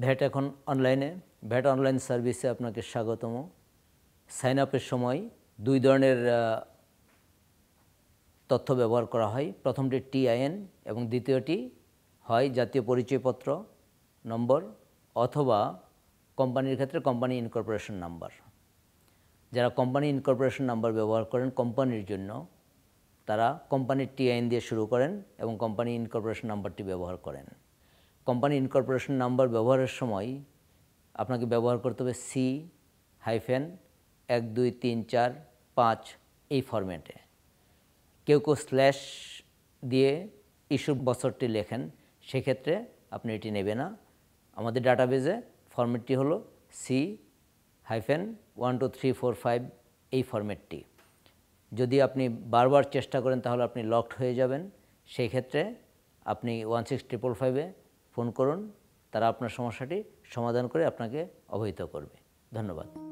VAT এখন অনলাইনে। VAT online সার্ভিসে আপনাকে স্বাগতম। সাইন আপের সময় দুই ধরনের তথ্য ব্যবহার করা হয়। প্রথমটি TIN এবং দ্বিতীয়টি হয় জাতীয় পরিচয়পত্র নম্বর অথবা কোম্পানির ক্ষেত্রে কোম্পানি ইনকর্পোরেশন নাম্বার। যারা কোম্পানি ইনকর্পোরেশন নাম্বার ব্যবহার করেন কোম্পানির জন্য, তারা কোম্পানির TIN দিয়ে শুরু করেন এবং কোম্পানি ইনকর্পোরেশন নাম্বারটি ব্যবহার করেন। কোম্পানি ইনকর্পোরেশন নাম্বার ব্যবহারের সময় আপনাকে ব্যবহার করতে হবে C-1234-5 এই ফরম্যাটে। কেউ স্ল্যাশ দিয়ে ইস্যু বছরটি লেখেন, সেক্ষেত্রে আপনি এটি নেবে না। আমাদের ডাটাবেজে ফরম্যাটটি হলো C-12345 এই ফরম্যাটটি। যদি আপনি বারবার চেষ্টা করেন তাহলে আপনি লকড হয়ে যাবেন। সেই ক্ষেত্রে আপনি 16555-এ ফোন করুন, তারা আপনার সমস্যাটি সমাধান করে আপনাকে অবহিত করবে। ধন্যবাদ।